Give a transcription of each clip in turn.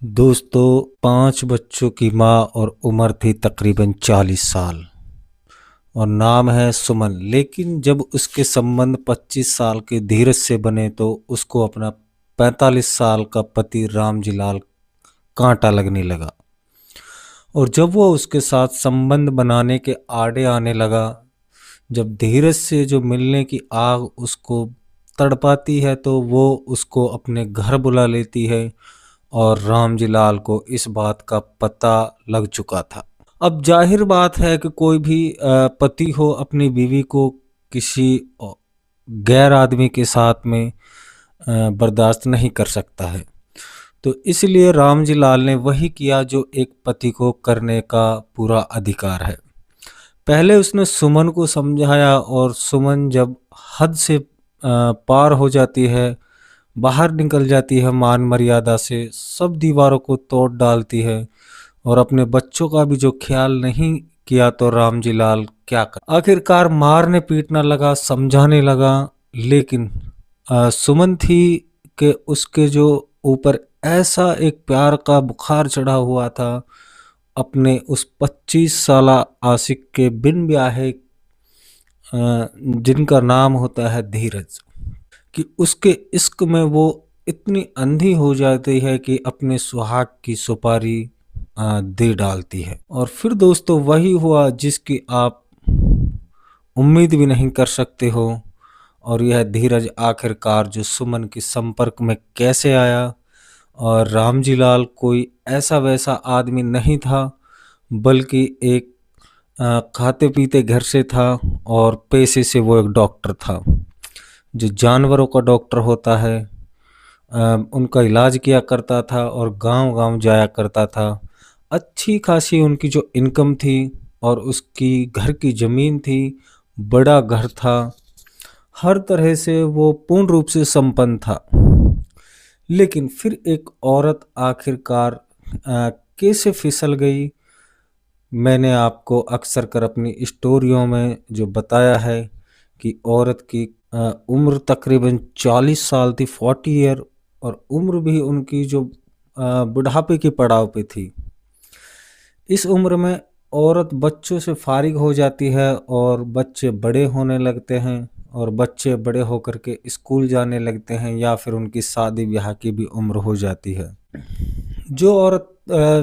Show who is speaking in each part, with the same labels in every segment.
Speaker 1: दोस्तों, 5 बच्चों की माँ और उम्र थी तकरीबन 40 साल और नाम है सुमन। लेकिन जब उसके संबंध 25 साल के धीरज से बने तो उसको अपना 45 साल का पति रामजीलाल कांटा लगने लगा। और जब वो उसके साथ संबंध बनाने के आड़े आने लगा, जब धीरज से जो मिलने की आग उसको तड़पाती है तो वो उसको अपने घर बुला लेती है। और रामजीलाल को इस बात का पता लग चुका था। अब जाहिर बात है कि कोई भी पति हो अपनी बीवी को किसी गैर आदमी के साथ में बर्दाश्त नहीं कर सकता है। तो इसलिए रामजीलाल ने वही किया जो एक पति को करने का पूरा अधिकार है। पहले उसने सुमन को समझाया और सुमन जब हद से पार हो जाती है, बाहर निकल जाती है मान मर्यादा से, सब दीवारों को तोड़ डालती है और अपने बच्चों का भी जो ख्याल नहीं किया, तो रामजीलाल क्या कर आखिरकार मारने पीटने लगा, समझाने लगा। लेकिन सुमन थी कि उसके जो ऊपर ऐसा एक प्यार का बुखार चढ़ा हुआ था अपने उस 25 साला आशिक के बिन ब्याहे, जिनका नाम होता है धीरज, कि उसके इश्क में वो इतनी अंधी हो जाती है कि अपने सुहाग की सुपारी दे डालती है। और फिर दोस्तों वही हुआ जिसकी आप उम्मीद भी नहीं कर सकते हो। और यह धीरज आखिरकार जो सुमन के संपर्क में कैसे आया। और रामजीलाल कोई ऐसा वैसा आदमी नहीं था, बल्कि एक खाते पीते घर से था और पेशे से वो एक डॉक्टर था, जो जानवरों का डॉक्टर होता है। उनका इलाज किया करता था और गांव-गांव जाया करता था। अच्छी खासी उनकी जो इनकम थी और उसकी घर की ज़मीन थी, बड़ा घर था, हर तरह से वो पूर्ण रूप से संपन्न था। लेकिन फिर एक औरत आखिरकार कैसे फिसल गई। मैंने आपको अक्सर कर अपनी स्टोरियों में जो बताया है कि औरत की उम्र तकरीबन 40 साल थी, 40 ईयर, और उम्र भी उनकी जो बुढ़ापे की पड़ाव पे थी। इस उम्र में औरत बच्चों से फारिग हो जाती है और बच्चे बड़े होने लगते हैं और बच्चे बड़े होकर के स्कूल जाने लगते हैं या फिर उनकी शादी ब्याह की भी उम्र हो जाती है। जो औरत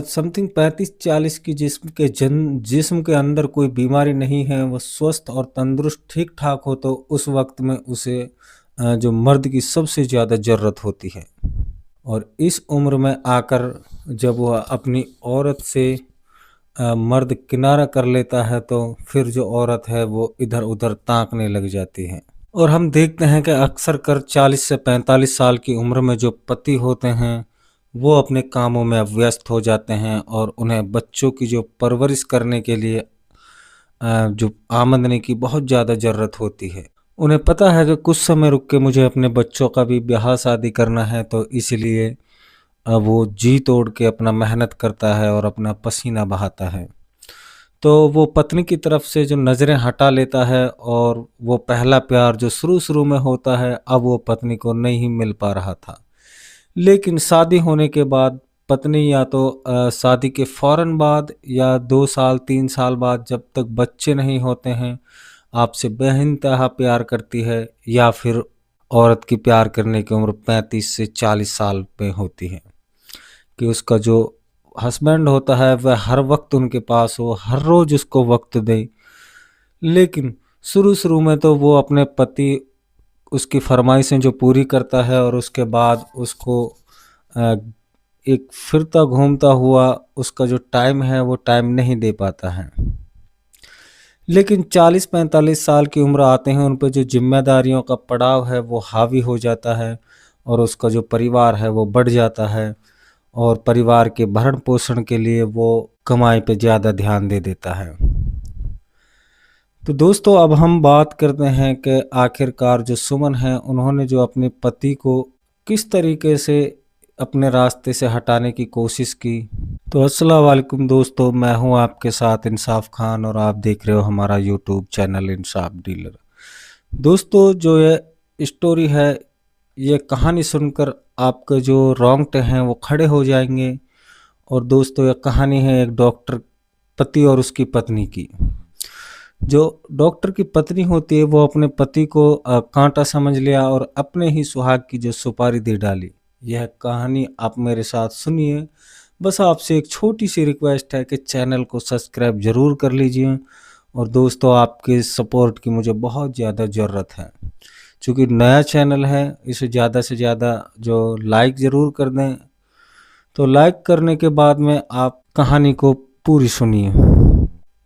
Speaker 1: समथिंग 35-40 की जिस्म के अंदर कोई बीमारी नहीं है, वो स्वस्थ और तंदुरुस्त ठीक ठाक हो, तो उस वक्त में उसे जो मर्द की सबसे ज़्यादा ज़रूरत होती है। और इस उम्र में आकर जब वह अपनी औरत से मर्द किनारा कर लेता है, तो फिर जो औरत है वो इधर उधर ताकने लग जाती है। और हम देखते हैं कि अक्सर कर 40 से 45 साल की उम्र में जो पति होते हैं वो अपने कामों में व्यस्त हो जाते हैं और उन्हें बच्चों की जो परवरिश करने के लिए जो आमदनी की बहुत ज़्यादा ज़रूरत होती है। उन्हें पता है कि कुछ समय रुक के मुझे अपने बच्चों का भी ब्याह शादी करना है, तो इसलिए वो जी तोड़ के अपना मेहनत करता है और अपना पसीना बहाता है। तो वो पत्नी की तरफ से जो नज़रें हटा लेता है और वो पहला प्यार जो शुरू-शुरू में होता है, अब वो पत्नी को नहीं मिल पा रहा था। लेकिन शादी होने के बाद पत्नी या तो शादी के फ़ौरन बाद या 2 साल 3 साल बाद, जब तक बच्चे नहीं होते हैं, आपसे बेइंतहा प्यार करती है, या फिर औरत की प्यार करने की उम्र 35 से 40 साल में होती है कि उसका जो हस्बैंड होता है वह हर वक्त उनके पास हो, हर रोज़ उसको वक्त दे। लेकिन शुरू-शुरू में तो वो अपने पति उसकी फरमाइशें जो पूरी करता है और उसके बाद उसको अ, एक फिरता घूमता हुआ उसका जो टाइम है वो टाइम नहीं दे पाता है। लेकिन 40-45 साल की उम्र आते हैं, उन पे जो ज़िम्मेदारियों का पड़ाव है वो हावी हो जाता है और उसका जो परिवार है वो बढ़ जाता है और परिवार के भरण-पोषण के लिए वो कमाई पे ज़्यादा ध्यान दे देता है। तो दोस्तों, अब हम बात करते हैं कि आखिरकार जो सुमन है उन्होंने जो अपने पति को किस तरीके से अपने रास्ते से हटाने की कोशिश की। तो अस्सलाम वालेकुम दोस्तों, मैं हूं आपके साथ इंसाफ खान और आप देख रहे हो हमारा यूट्यूब चैनल इंसाफ डीलर। दोस्तों, जो ये स्टोरी है, ये कहानी सुनकर आपके जो रोंगटे हैं वो खड़े हो जाएंगे और दोस्तों यह कहानी है एक डॉक्टर पति और उसकी पत्नी की। जो डॉक्टर की पत्नी होती है वो अपने पति को कांटा समझ लिया और अपने ही सुहाग की जो सुपारी दे डाली। यह कहानी आप मेरे साथ सुनिए। बस आपसे एक छोटी सी रिक्वेस्ट है कि चैनल को सब्सक्राइब जरूर कर लीजिए और दोस्तों आपके सपोर्ट की मुझे बहुत ज़्यादा ज़रूरत है। चूँकि नया चैनल है इसे ज़्यादा से ज़्यादा जो लाइक ज़रूर कर दें। तो लाइक करने के बाद में आप कहानी को पूरी सुनिए।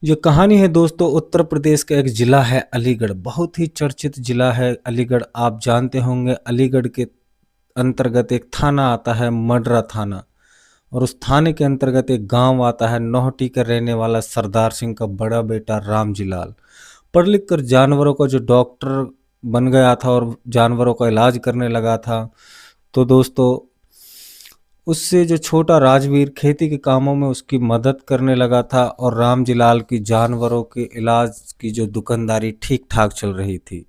Speaker 1: ये कहानी है दोस्तों उत्तर प्रदेश का एक ज़िला है अलीगढ़। बहुत ही चर्चित ज़िला है अलीगढ़। आप जानते होंगे अलीगढ़ के अंतर्गत एक थाना आता है मडरा थाना, और उस थाने के अंतर्गत एक गांव आता है नौहटी का रहने वाला सरदार सिंह का बड़ा बेटा रामजी लाल। पढ़ लिख कर जानवरों का जो डॉक्टर बन गया था और जानवरों का इलाज करने लगा था। तो दोस्तों उससे जो छोटा राजवीर खेती के कामों में उसकी मदद करने लगा था और रामजी लाल की जानवरों के इलाज की जो दुकानदारी ठीक ठाक चल रही थी।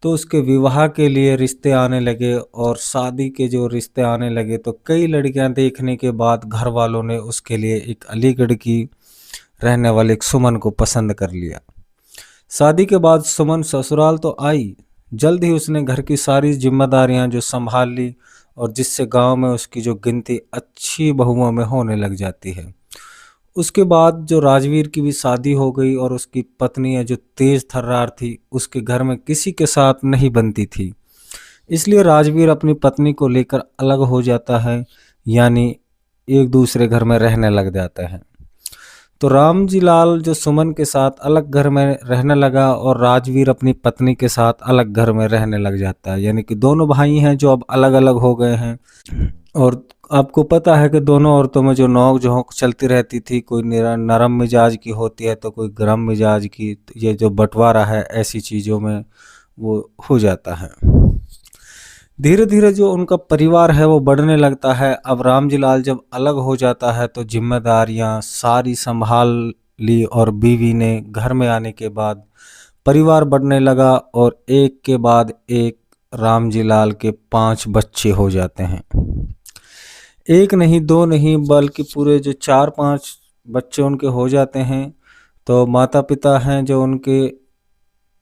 Speaker 1: तो उसके विवाह के लिए रिश्ते आने लगे और शादी के जो रिश्ते आने लगे तो कई लड़कियां देखने के बाद घर वालों ने उसके लिए एक अलीगढ़ की रहने वाली एक सुमन को पसंद कर लिया। शादी के बाद सुमन ससुराल तो आई, जल्द ही उसने घर की सारी जिम्मेदारियां जो संभाल ली और जिससे गांव में उसकी जो गिनती अच्छी बहुओं में होने लग जाती है। उसके बाद जो राजवीर की भी शादी हो गई और उसकी पत्नी है जो तेज तर्रार थी, उसके घर में किसी के साथ नहीं बनती थी। इसलिए राजवीर अपनी पत्नी को लेकर अलग हो जाता है, यानी एक दूसरे घर में रहने लग जाते हैं। तो रामजी लाल जो सुमन के साथ अलग घर में रहने लगा और राजवीर अपनी पत्नी के साथ अलग घर में रहने लग जाता है, यानी कि दोनों भाई हैं जो अब अलग अलग हो गए हैं। और आपको पता है कि दोनों औरतों में जो नोक झोंक चलती रहती थी, कोई नरम मिजाज की होती है तो कोई गर्म मिजाज की। तो ये जो बंटवारा है ऐसी चीज़ों में वो हो जाता है। धीरे धीरे जो उनका परिवार है वो बढ़ने लगता है। अब रामजी लाल जब अलग हो जाता है तो जिम्मेदारियां सारी संभाल ली और बीवी ने घर में आने के बाद परिवार बढ़ने लगा और एक के बाद एक रामजी लाल के 5 बच्चे हो जाते हैं। एक नहीं दो नहीं बल्कि पूरे जो 4-5 बच्चे उनके हो जाते हैं। तो माता पिता हैं जो उनके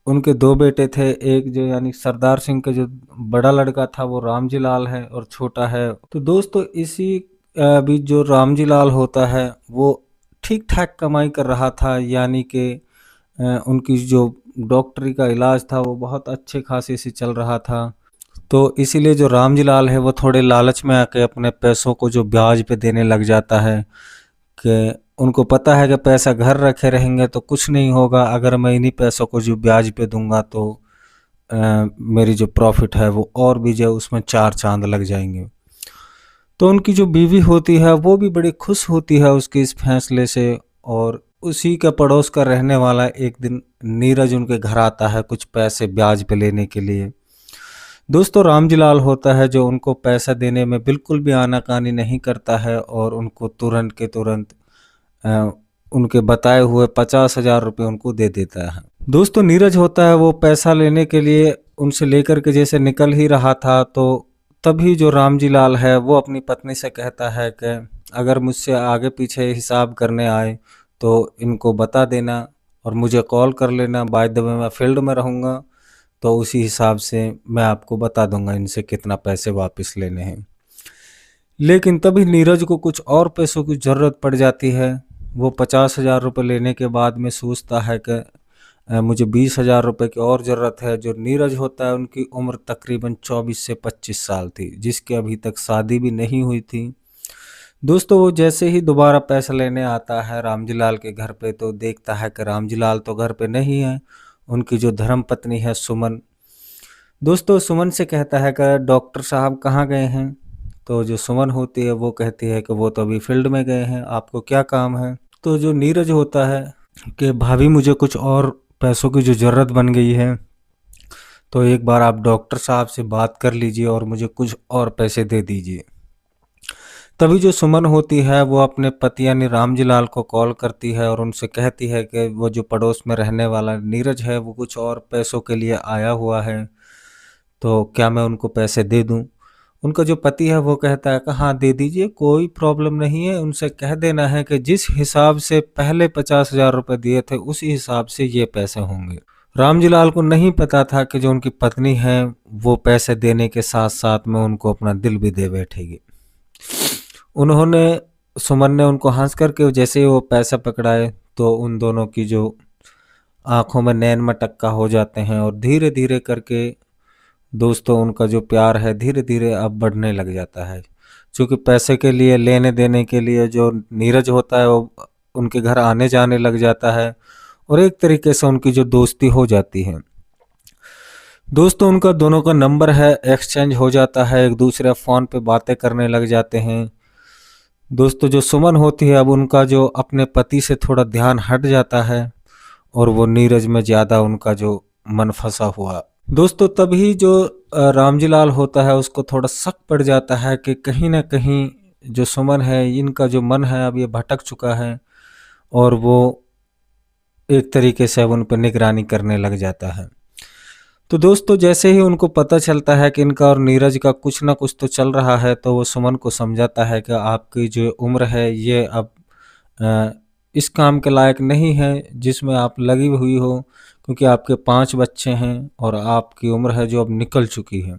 Speaker 1: उनके 2 बेटे थे। एक जो यानी सरदार सिंह का जो बड़ा लड़का था वो रामजी लाल है और छोटा है। तो दोस्तों इसी बीच जो रामजी लाल होता है वो ठीक ठाक कमाई कर रहा था, यानी कि उनकी जो डॉक्टरी का इलाज था वो बहुत अच्छे खासे से चल रहा था। तो इसीलिए जो रामजी लाल है वो थोड़े लालच में आके अपने पैसों को जो ब्याज पे देने लग जाता है कि उनको पता है कि पैसा घर रखे रहेंगे तो कुछ नहीं होगा, अगर मैं इन्हीं पैसों को जो ब्याज पे दूंगा तो मेरी जो प्रॉफिट है वो और भी जो उसमें 4 चांद लग जाएंगे। तो उनकी जो बीवी होती है वो भी बड़ी खुश होती है उसके इस फैसले से। और उसी का पड़ोस का रहने वाला एक दिन नीरज उनके घर आता है कुछ पैसे ब्याज पे लेने के लिए। दोस्तों रामजी लाल होता है जो उनको पैसा देने में बिल्कुल भी आनाकानी नहीं करता है और उनको तुरंत के तुरंत उनके बताए हुए 50,000 रुपये उनको दे देता है। दोस्तों नीरज होता है वो पैसा लेने के लिए उनसे लेकर के जैसे निकल ही रहा था तो तभी जो रामजी लाल है वो अपनी पत्नी से कहता है कि अगर मुझसे आगे पीछे हिसाब करने आए तो इनको बता देना और मुझे कॉल कर लेना। बाय द वे मैं फील्ड में रहूँगा तो उसी हिसाब से मैं आपको बता दूंगा इनसे कितना पैसे वापस लेने हैं। लेकिन तभी नीरज को कुछ और पैसों की ज़रूरत पड़ जाती है। वो 50,000 रुपये लेने के बाद में सोचता है कि मुझे 20,000 रुपये की और ज़रूरत है। जो नीरज होता है उनकी उम्र तकरीबन 24 से 25 साल थी, जिसकी अभी तक शादी भी नहीं हुई थी। दोस्तों वो जैसे ही दोबारा पैसा लेने आता है रामजी लाल के घर पे तो देखता है कि रामजी लाल तो घर पे नहीं है। उनकी जो धर्म पत्नी है सुमन, दोस्तों सुमन से कहता है कि डॉक्टर साहब कहाँ गए हैं। तो जो सुमन होती है वो कहती है कि वो तो अभी फील्ड में गए हैं, आपको क्या काम है। तो जो नीरज होता है कि भाभी मुझे कुछ और पैसों की जो ज़रूरत बन गई है तो एक बार आप डॉक्टर साहब से बात कर लीजिए और मुझे कुछ और पैसे दे दीजिए। तभी जो सुमन होती है वो अपने पति यानी रामजी लाल को कॉल करती है और उनसे कहती है कि वो जो पड़ोस में रहने वाला नीरज है वो कुछ और पैसों के लिए आया हुआ है, तो क्या मैं उनको पैसे दे दूं। उनका जो पति है वो कहता है कि हाँ दे दीजिए, कोई प्रॉब्लम नहीं है, उनसे कह देना है कि जिस हिसाब से पहले 50,000 रुपये दिए थे उसी हिसाब से ये पैसे होंगे। रामजी लाल को नहीं पता था कि जो उनकी पत्नी है वो पैसे देने के साथ साथ में उनको अपना दिल भी दे बैठेगी। उन्होंने सुमन ने उनको हंस करके जैसे ही वो पैसा पकड़ाए तो उन दोनों की जो आंखों में नैन मटक्का हो जाते हैं और धीरे धीरे करके दोस्तों उनका जो प्यार है धीरे धीरे अब बढ़ने लग जाता है। क्योंकि पैसे के लिए, लेने देने के लिए जो नीरज होता है वो उनके घर आने जाने लग जाता है और एक तरीके से उनकी जो दोस्ती हो जाती है। दोस्तों उनका दोनों का नंबर है, एक्सचेंज हो जाता है, एक दूसरे फ़ोन पे बातें करने लग जाते हैं। दोस्तों जो सुमन होती है अब उनका जो अपने पति से थोड़ा ध्यान हट जाता है और वो नीरज में ज़्यादा उनका जो मन फंसा हुआ। दोस्तों तभी जो रामजी लाल होता है उसको थोड़ा शक पड़ जाता है कि कहीं ना कहीं जो सुमन है इनका जो मन है अब ये भटक चुका है और वो एक तरीके से अब उन पर निगरानी करने लग जाता है। तो दोस्तों जैसे ही उनको पता चलता है कि इनका और नीरज का कुछ ना कुछ तो चल रहा है तो वो सुमन को समझाता है कि आपकी जो उम्र है ये अब अ, इस काम के लायक नहीं है जिसमें आप लगी हुई हो, क्योंकि आपके 5 बच्चे हैं और आपकी उम्र है जो अब निकल चुकी है।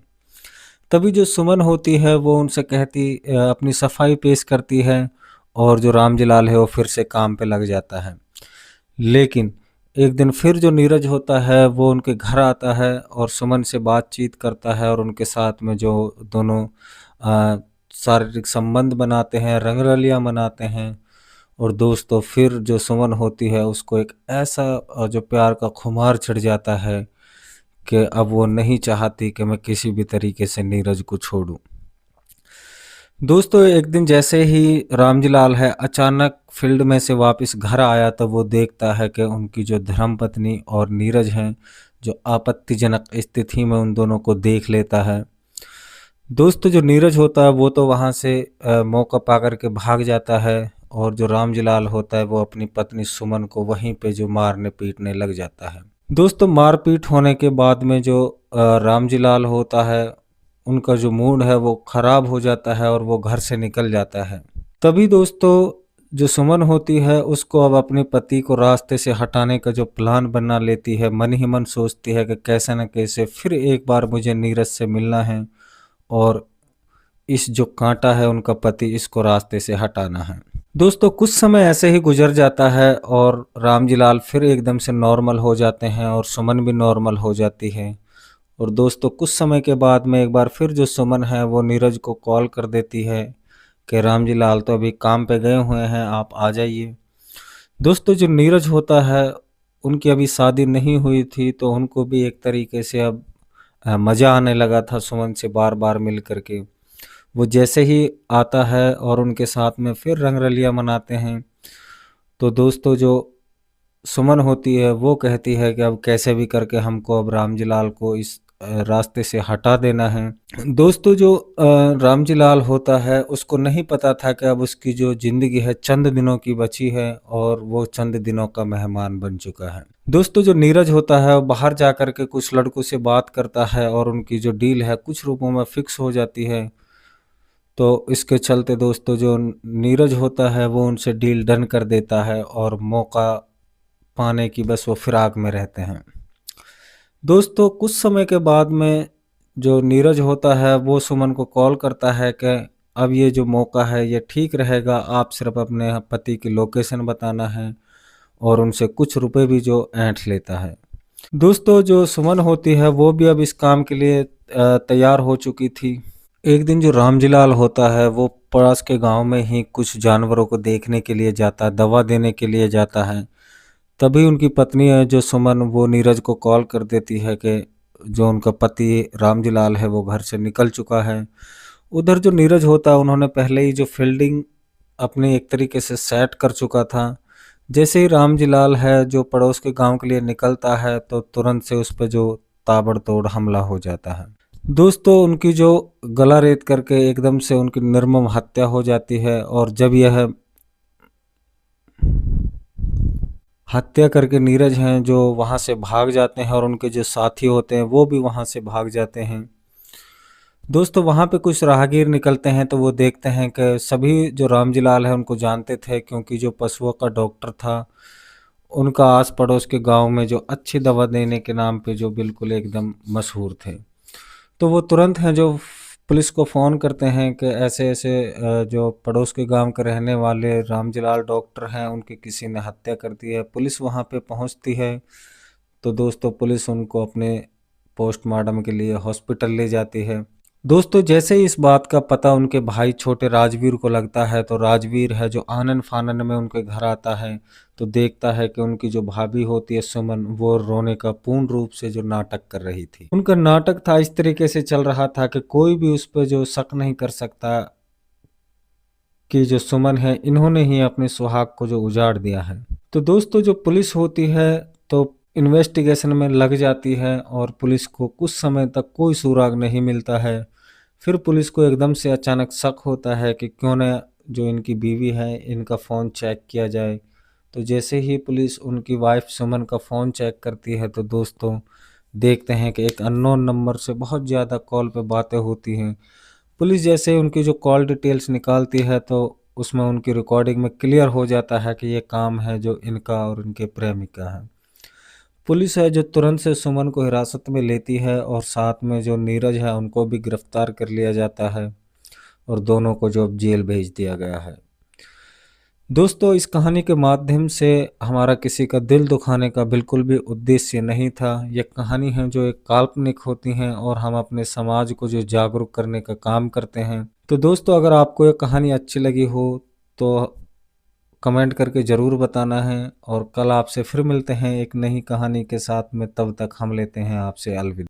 Speaker 1: तभी जो सुमन होती है वो उनसे कहती अपनी सफाई पेश करती है और जो रामजी लाल है वो फिर से काम पे लग जाता है। लेकिन एक दिन फिर जो नीरज होता है वो उनके घर आता है और सुमन से बातचीत करता है और उनके साथ में जो दोनों शारीरिक संबंध बनाते हैं, रंगरलियां मनाते हैं। और दोस्तों फिर जो सुमन होती है उसको एक ऐसा जो प्यार का खुमार चढ़ जाता है कि अब वो नहीं चाहती कि मैं किसी भी तरीके से नीरज को छोड़ूं। दोस्तों एक दिन जैसे ही रामजी लाल है अचानक फील्ड में से वापस घर आया तो वो देखता है कि उनकी जो धर्मपत्नी और नीरज हैं जो आपत्तिजनक स्थिति में उन दोनों को देख लेता है। दोस्तों जो नीरज होता है वो तो वहाँ से मौका पा कर के भाग जाता है और जो रामजी लाल होता है वो अपनी पत्नी सुमन को वहीं पे जो मारने पीटने लग जाता है। दोस्तों मारपीट होने के बाद में जो रामजी लाल होता है उनका जो मूड है वो खराब हो जाता है और वो घर से निकल जाता है। तभी दोस्तों जो सुमन होती है उसको अब अपने पति को रास्ते से हटाने का जो प्लान बना लेती है, मन ही मन सोचती है कि कैसे न कैसे फिर एक बार मुझे नीरज से मिलना है और इस जो कांटा है उनका पति इसको रास्ते से हटाना है। दोस्तों कुछ समय ऐसे ही गुजर जाता है और रामजी लाल फिर एकदम से नॉर्मल हो जाते हैं और सुमन भी नॉर्मल हो जाती है। और दोस्तों कुछ समय के बाद में एक बार फिर जो सुमन है वो नीरज को कॉल कर देती है कि रामजी लाल तो अभी काम पे गए हुए हैं, आप आ जाइए। दोस्तों जो नीरज होता है उनकी अभी शादी नहीं हुई थी तो उनको भी एक तरीके से अब मज़ा आने लगा था सुमन से बार बार मिल करके। वो जैसे ही आता है और उनके साथ में फिर रंगरलियां मनाते हैं तो दोस्तों जो सुमन होती है वो कहती है कि अब कैसे भी करके हमको अब रामजी लाल को इस रास्ते से हटा देना है। दोस्तों जो रामजी लाल होता है उसको नहीं पता था कि अब उसकी जो जिंदगी है चंद दिनों की बची है और वो चंद दिनों का मेहमान बन चुका है। दोस्तों जो नीरज होता है वो बाहर जा कर के कुछ लड़कों से बात करता है और उनकी जो डील है कुछ रुपयों में फिक्स हो जाती है। तो इसके चलते दोस्तों जो नीरज होता है वो उनसे डील डन कर देता है और मौका पाने की बस वो फिराक में रहते हैं। दोस्तों कुछ समय के बाद में जो नीरज होता है वो सुमन को कॉल करता है कि अब ये जो मौका है ये ठीक रहेगा, आप सिर्फ अपने पति की लोकेशन बताना है और उनसे कुछ रुपए भी जो ऐंठ लेता है। दोस्तों जो सुमन होती है वो भी अब इस काम के लिए तैयार हो चुकी थी। एक दिन जो रामजी लाल होता है वो पास के गांव में ही कुछ जानवरों को देखने के लिए जाता है, दवा देने के लिए जाता है। तभी उनकी पत्नी है जो सुमन वो नीरज को कॉल कर देती है कि जो उनका पति रामजी लाल है वो घर से निकल चुका है। उधर जो नीरज होता है उन्होंने पहले ही जो फील्डिंग अपनी एक तरीके से सेट कर चुका था। जैसे ही रामजी लाल है जो पड़ोस के गांव के लिए निकलता है तो तुरंत से उस पर जो ताबड़तोड़ हमला हो जाता है। दोस्तों उनकी जो गला रेत करके एकदम से उनकी निर्मम हत्या हो जाती है और जब यह हत्या करके नीरज हैं जो वहाँ से भाग जाते हैं और उनके जो साथी होते हैं वो भी वहाँ से भाग जाते हैं। दोस्तों वहाँ पे कुछ राहगीर निकलते हैं तो वो देखते हैं कि सभी जो रामजीलाल है उनको जानते थे, क्योंकि जो पशुओं का डॉक्टर था उनका आस पड़ोस के गांव में जो अच्छी दवा देने के नाम पे जो बिल्कुल एकदम मशहूर थे। तो वो तुरंत हैं जो पुलिस को फ़ोन करते हैं कि ऐसे ऐसे जो पड़ोस के गांव के रहने वाले रामजीलाल डॉक्टर हैं उनकी किसी ने हत्या कर दी है। पुलिस वहां पे पहुंचती है तो दोस्तों पुलिस उनको अपने पोस्टमार्टम के लिए हॉस्पिटल ले जाती है। दोस्तों जैसे ही इस बात का पता उनके भाई छोटे राजवीर को लगता है तो राजवीर है जो आनन फानन में उनके घर आता है, तो देखता है कि उनकी जो भाभी होती है सुमन वो रोने का पूर्ण रूप से जो नाटक कर रही थी। उनका नाटक था इस तरीके से चल रहा था कि कोई भी उस पर जो शक नहीं कर सकता कि जो सुमन है इन्होंने ही अपने सुहाग को जो उजाड़ दिया है। तो दोस्तों जो पुलिस होती है तो इन्वेस्टिगेशन में लग जाती है और पुलिस को कुछ समय तक कोई सुराग नहीं मिलता है। फिर पुलिस को एकदम से अचानक शक होता है कि क्यों न जो इनकी बीवी है इनका फ़ोन चेक किया जाए। तो जैसे ही पुलिस उनकी वाइफ सुमन का फ़ोन चेक करती है तो दोस्तों देखते हैं कि एक अननोन नंबर से बहुत ज़्यादा कॉल पे बातें होती हैं। पुलिस जैसे ही उनकी जो कॉल डिटेल्स निकालती है तो उसमें उनकी रिकॉर्डिंग में क्लियर हो जाता है कि ये काम है जो इनका और इनके प्रेमी का है। पुलिस है जो तुरंत से सुमन को हिरासत में लेती है और साथ में जो नीरज है उनको भी गिरफ्तार कर लिया जाता है और दोनों को जो अब जेल भेज दिया गया है। दोस्तों इस कहानी के माध्यम से हमारा किसी का दिल दुखाने का बिल्कुल भी उद्देश्य नहीं था। ये कहानी है जो एक काल्पनिक होती हैं और हम अपने समाज को जो जागरूक करने का काम करते हैं। तो दोस्तों अगर आपको ये कहानी अच्छी लगी हो तो कमेंट करके ज़रूर बताना है और कल आपसे फिर मिलते हैं एक नई कहानी के साथ में। तब तक हम लेते हैं आपसे अलविदा।